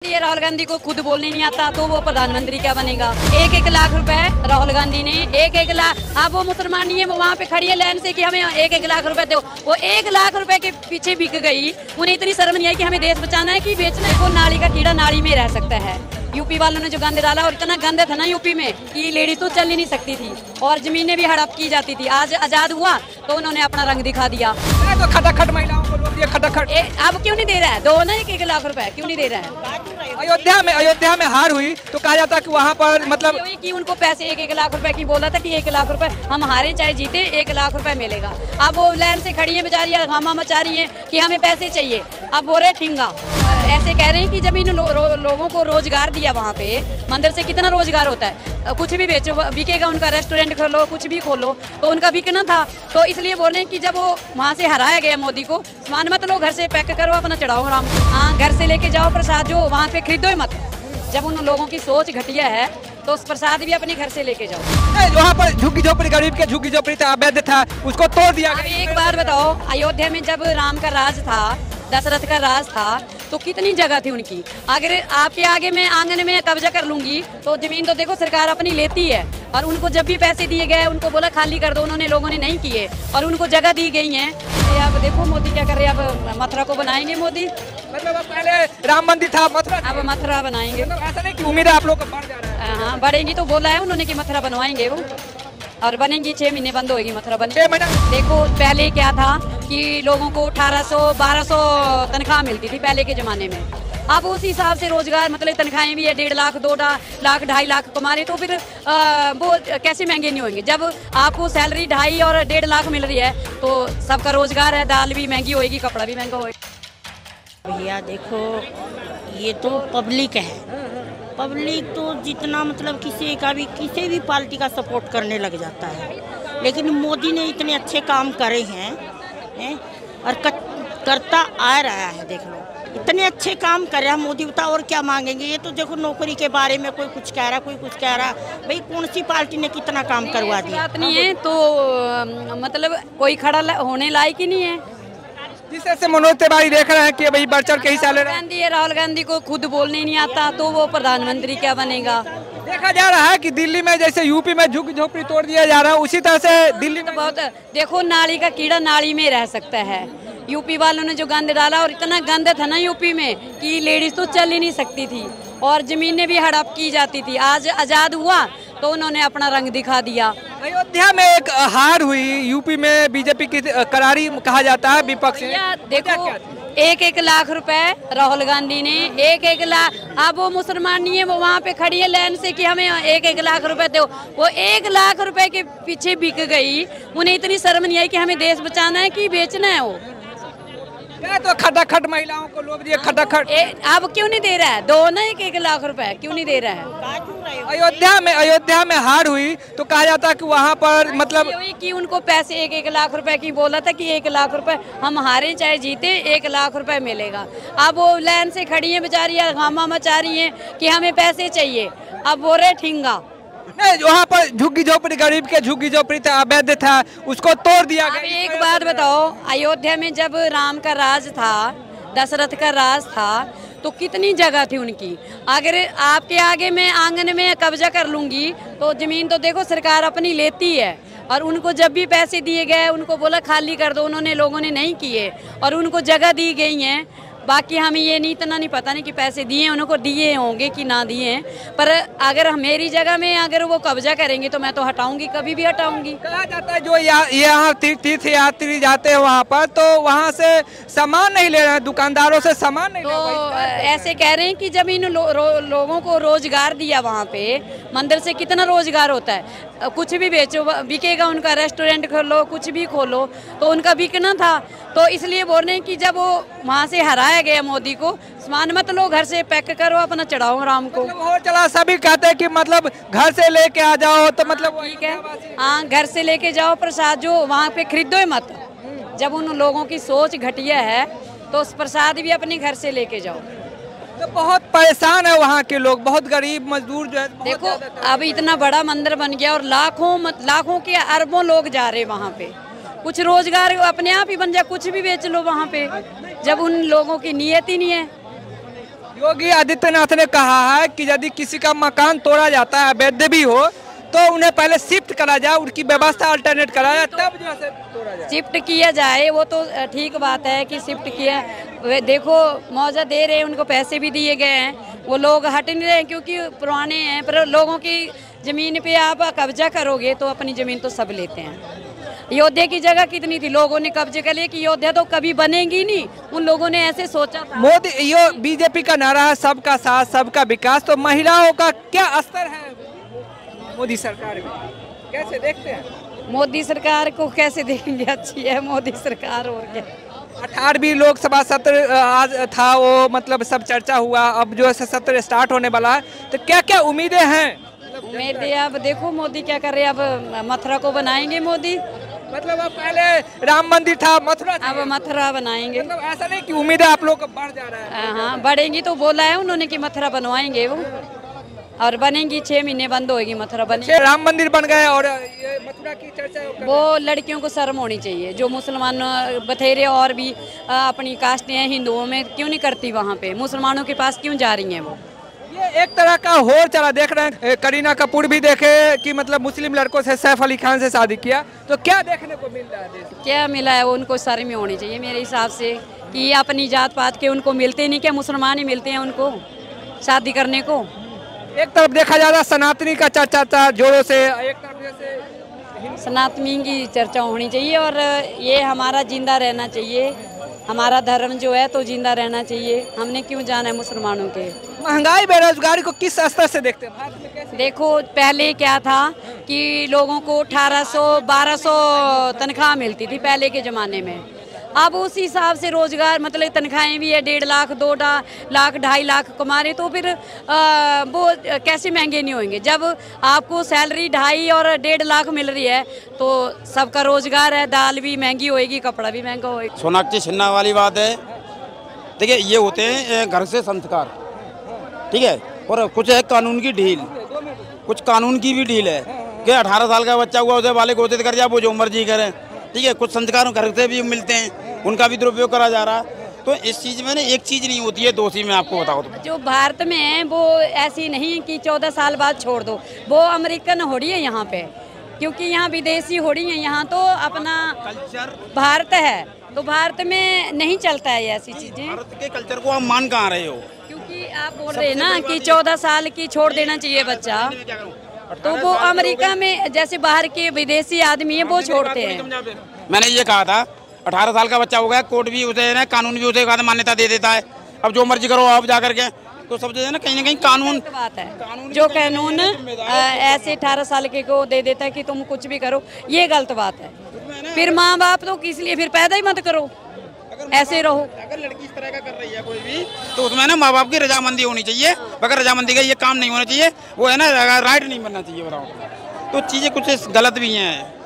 ये राहुल गांधी को खुद बोलने नहीं आता तो वो प्रधानमंत्री क्या बनेगा। 1-1 लाख रुपए राहुल गांधी ने 1-1 लाख। अब वो मुसलमान नहीं है, वो वहाँ पे खड़ी है लाइन से कि हमें 1-1 लाख रुपए दो। वो 1 लाख रुपए के पीछे बिक गई। उन्हें इतनी शर्म नहीं आई कि हमें देश बचाना है कि बेचना है। वो नाली का कीड़ा नाली में रह सकता है। यूपी वालों ने जो गंद डाला, और इतना गंद था ना यूपी में कि लेडी तो चल ही नहीं सकती थी और जमीनें भी हड़प की जाती थी। आज आजाद हुआ तो उन्होंने अपना रंग दिखा दिया। तो खटाखट महिलाओं को रोक दिया, खटाखट। अब क्यों नहीं दे रहा है? दो ना 1-1 लाख रुपए क्यों नहीं दे रहा है? अयोध्या में हार हुई तो कहा जाता कि वहाँ पर मतलब कि उनको पैसे 1-1 लाख रुपए की बोला था कि 1 लाख रुपए हम हारे चाहे जीते 1 लाख रुपए मिलेगा। अब वो लाइन से खड़ी है बेचारी, हमा मचा रही है कि हमें पैसे चाहिए। अब बोल रहे ठिंगा, ऐसे कह रहे हैं कि जब इन लोगों को रोजगार दिया वहाँ पे, मंदिर से कितना रोजगार होता है, कुछ भी बेचो बिकेगा उनका, रेस्टोरेंट खोलो कुछ भी खोलो तो उनका बिकना था। तो इसलिए बोल रहे हैं कि जब वो वहाँ से हराया गया मोदी को, सामान मत लो घर से पैक करो अपना चढ़ाओ राम। हाँ, घर से लेके जाओ प्रसाद, जो वहाँ पे खरीदो ही मत। जब उन लोगों की सोच घटिया है तो उस प्रसाद भी अपने घर से लेके जाओ। वहाँ पर झुग्गी झोपड़ी, गरीब के झुग्गी झोपड़ी था, अवैध था, उसको तोड़ दिया गया। एक बात बताओ, अयोध्या में जब राम का राज था, दशरथ का राज था, तो कितनी जगह थी उनकी। अगर आपके आगे मैं आंगन में कब्जा कर लूंगी तो जमीन तो देखो सरकार अपनी लेती है। और उनको जब भी पैसे दिए गए उनको बोला खाली कर दो, उन्होंने लोगों ने नहीं किए और उनको जगह दी गई है। अब देखो मोदी क्या कर रहे हैं, अब मथुरा को बनाएंगे मोदी। मतलब पहले राम मंदिर था, मथुरा, अब मथुरा बनाएंगे। ऐसा नहीं कि उम्मीद है आप लोग बढ़ जा रहा है। हाँ, बढ़ेंगी तो बोला है उन्होंने कि मथुरा बनवाएंगे वो, और बनेंगी 6 महीने बंद होगी मथुरा बन। देखो पहले क्या था कि लोगों को 1800-1200 तनख्वाह मिलती थी पहले के जमाने में। अब उस हिसाब से रोजगार मतलब तनख्वाहें भी है 1.5 लाख 2 लाख 2.5 लाख कमा रहे, तो फिर वो कैसे महंगे नहीं होंगे। जब आपको सैलरी 2.5 और 1.5 लाख मिल रही है तो सबका रोजगार है, दाल भी महंगी होगी, कपड़ा भी महंगा होगा। भैया देखो, ये तो पब्लिक है। पब्लिक तो जितना मतलब किसी भी पार्टी का सपोर्ट करने लग जाता है, लेकिन मोदी ने इतने अच्छे काम करे हैं और करता आ रहा है। देख लो इतने अच्छे काम कर रहा है मोदी, बताओ और क्या मांगेंगे। ये तो देखो नौकरी के बारे में कोई कुछ कह रहा, कोई कुछ कह रहा। भाई कौन सी पार्टी ने कितना काम करवा दिया? बात नहीं है तो मतलब कोई खड़ा होने लायक ही नहीं है। जिस तरह से मनोज तिवारी देख रहे हैं कि भाई बढ़ चढ़ के हिस्सा ले रहे हैं। राहुल गांधी को खुद बोलने नहीं आता तो वो प्रधानमंत्री क्या बनेगा। देखा जा रहा है कि दिल्ली में जैसे यूपी में झुग्गी झोपड़ी तोड़ दिया जा रहा है, उसी तरह से दिल्ली में बहुत देखो नाली का कीड़ा नाली में रह सकता है। यूपी वालों ने जो गंद डाला, और इतना गंद था ना यूपी में कि लेडीज तो चल ही नहीं सकती थी और जमीनें भी हड़प की जाती थी। आज आजाद हुआ तो उन्होंने अपना रंग दिखा दिया। अयोध्या में एक हार हुई, यूपी में बीजेपी की करारी कहा जाता है विपक्ष। देखो 1-1 लाख रुपए राहुल गांधी ने 1-1 लाख। अब वो मुसलमान नहीं है, वो वहाँ पे खड़ी है लाइन से कि हमें 1-1 लाख रुपए दो। वो 1 लाख रुपए के पीछे बिक गई। उन्हें इतनी शर्म नहीं आई कि हमें देश बचाना है कि बेचना है। वो तो खटाखट महिलाओं को लोग दिए, खटाखट। अब क्यों नहीं दे रहा है? दो ना 1-1 लाख रुपए क्यों नहीं दे रहा है? अयोध्या में हार हुई तो कहा जाता कि वहाँ पर मतलब कि उनको पैसे 1-1 लाख रुपए की बोला था कि 1 लाख रुपए हम हारे चाहे जीते 1 लाख रुपए मिलेगा। अब वो लाइन से खड़ी है बेचारी, हमा मचा रही है कि हमें पैसे चाहिए। अब बोल रहे ठिंगा। नहीं, वहाँ पर झुग्गी झोपड़ी, गरीब के झुग्गी झोपड़ी था, अवैध था, उसको तोड़ दिया गया। एक बात बताओ, अयोध्या में जब राम का राज था, दशरथ का राज था, तो कितनी जगह थी उनकी। अगर आपके आगे मैं आंगन में कब्जा कर लूंगी तो जमीन तो देखो सरकार अपनी लेती है। और उनको जब भी पैसे दिए गए उनको बोला खाली कर दो, उन्होंने लोगों ने नहीं किए और उनको जगह दी गई है। बाकी हमें ये नहीं इतना नहीं पता नहीं कि पैसे दिए उनको दिए होंगे कि ना दिए हैं, पर अगर मेरी जगह में अगर वो कब्जा करेंगे तो मैं तो हटाऊंगी, कभी भी हटाऊंगी। कहा जाता है जो यहाँ तीर्थ यात्री जाते हैं वहाँ पर तो वहाँ से सामान नहीं ले रहे हैं, दुकानदारों से सामान नहीं तो ऐसे कह रहे हैं कि जब इन लोगों को रोजगार दिया वहाँ पे, मंदिर से कितना रोजगार होता है, कुछ भी बेचो बिकेगा उनका, रेस्टोरेंट खोलो कुछ भी खोलो तो उनका बिकना था। तो इसलिए बोल रहे हैं कि जब वो वहाँ से हराया गया मोदी को, सामान मत लो घर से पैक करो अपना चढ़ाओ राम को। और चला सभी कहते हैं कि मतलब घर से लेके आ जाओ तो मतलब ठीक है। हाँ, घर से लेके जाओ प्रसाद, जो वहाँ पे खरीदो ही मत। जब उन लोगों की सोच घटिया है तो उस प्रसाद भी अपने घर से लेके जाओ। तो बहुत परेशान है वहाँ के लोग, बहुत गरीब मजदूर जो है। देखो अब इतना बड़ा मंदिर बन गया और लाखों के अरबों लोग जा रहे वहाँ पे। कुछ रोजगार अपने आप ही बन जाए, कुछ भी बेच लो वहाँ पे, जब उन लोगों की नीयत ही नहीं है। योगी आदित्यनाथ ने कहा है कि यदि किसी का मकान तोड़ा जाता है, अवैध भी हो, तो उन्हें पहले शिफ्ट करा जाए, उनकी व्यवस्था अल्टरनेट करा जाए, तब जो है तोड़ा जाए। शिफ्ट किया जाए वो तो ठीक बात है कि शिफ्ट किया। देखो मुआवजा दे रहे हैं, उनको पैसे भी दिए गए हैं, वो लोग हट नहीं रहे क्योंकि पुराने हैं। पर लोगों की ज़मीन पे आप कब्जा करोगे तो अपनी ज़मीन तो सब लेते हैं। अयोध्या की जगह कितनी थी, लोगों ने कब्जे कर लिया कि अयोध्या तो कभी बनेगी नहीं, उन लोगों ने ऐसे सोचा था। मोदी, यो बीजेपी का नारा है सबका साथ सबका विकास, तो महिलाओं का क्या असर है मोदी सरकार में, कैसे देखते हैं? मोदी सरकार को कैसे देखेंगे, अच्छी है मोदी सरकार। और क्या, 18वीं लोकसभा सत्र आज था, वो मतलब सब चर्चा हुआ, अब जो है सत्र स्टार्ट होने वाला है, तो क्या क्या उम्मीदें हैं? उम्मीदें अब देखो मोदी क्या कर रहे हैं। अब मथुरा को बनाएंगे मोदी, मतलब अब पहले राम मंदिर था, मथुरा था, अब मथुरा बनाएंगे। मतलब ऐसा नहीं कि उम्मीदें आप लोग को बढ़ जा रहा है? हाँ बढ़ेंगी, तो बोला है उन्होंने कि मथुरा बनवाएंगे वो, और बनेंगी 6 महीने बंद होगी मथुरा बनेगी। राम मंदिर बन गए और ये मथुरा की चर्चा। वो लड़कियों को शर्म होनी चाहिए, जो मुसलमान बथेरे और भी अपनी कास्टें हैं हिंदुओं में, क्यों नहीं करती वहाँ पे, मुसलमानों के पास क्यों जा रही हैं वो? ये एक तरह का होड़ चला, देख रहे हैं करीना कपूर भी देखे कि मतलब मुस्लिम लड़कों से सैफ अली खान से शादी किया, तो क्या देखने को मिल रहा है देश में? क्या मिला है, उनको शर्म होनी चाहिए मेरे हिसाब से, कि अपनी जात पात के उनको मिलते नहीं, क्या मुसलमान ही मिलते हैं उनको शादी करने को? एक तरफ देखा जा रहा सनातनी का चर्चा था जोरों से, एक तरफ जैसे सनातनी की चर्चा होनी चाहिए, और ये हमारा जिंदा रहना चाहिए, हमारा धर्म जो है तो जिंदा रहना चाहिए। हमने क्यों जाना है मुसलमानों के? महंगाई बेरोजगारी को किस स्तर से देखते हैं भारत में, कैसे? देखो पहले क्या था कि लोगों को 1800-1200 तनख्वाह मिलती थी पहले के ज़माने में। अब उस हिसाब से रोजगार मतलब तनख्वाहें भी है 1.5 लाख 2 लाख 2.5 लाख कमा रहे, तो फिर वो कैसे महंगे नहीं होंगे? जब आपको सैलरी 2.5 और 1.5 लाख मिल रही है तो सबका रोजगार है, दाल भी महंगी होएगी, कपड़ा भी महंगा होएगा। सोनाक्षी सिन्हा वाली बात है। देखिए ये होते हैं घर से संस्कार, ठीक है, और कुछ है कानून की ढील, कुछ कानून की भी ढील है कि 18 साल का बच्चा हुआ उसे बालिग घोषित कर दिया, वो जो मर्जी करे, ठीक है। कुछ संस्कार घर से भी मिलते हैं, उनका भी दुरुपयोग करा जा रहा। तो इस चीज़ में ना एक चीज़ नहीं होती है दोषी, मैं आपको बताऊँ तो जो भारत में है वो ऐसी नहीं कि 14 साल बाद छोड़ दो, वो अमेरिकन हो रही है यहाँ पे, क्योंकि यहाँ विदेशी हो रही है, यहाँ तो अपना कल्चर भारत है, तो भारत में नहीं चलता है ऐसी चीजें। भारत के कल्चर को आप मान कहाँ रहे हो? क्योंकि आप बोल रहे हैं ना कि 14 साल की छोड़ देना चाहिए बच्चा, तो वो अमेरिका में जैसे बाहर के विदेशी आदमी है वो छोड़ते हैं। मैंने ये कहा था 18 साल का बच्चा हो गया, कोर्ट भी उसे ना कानून भी उसे मान्यता दे देता है, अब जो मर्जी करो आप जा करके, तो सब जो है ना कहीं कानून बात है, जो कानून ऐसे 18 साल के को दे देता है कि तुम कुछ भी करो, ये गलत बात है। फिर माँ बाप तो किस लिए फिर पैदा ही मत करो, ऐसे रहो। अगर लड़की इस तरह का कर रही है कोई भी, तो उसमें ना माँ बाप की रजामंदी होनी चाहिए, बगैर रजामंदी का ये काम नहीं होना चाहिए, वो है ना राइट नहीं बनना चाहिए, बताओ। तो चीज़ें कुछ गलत भी हैं।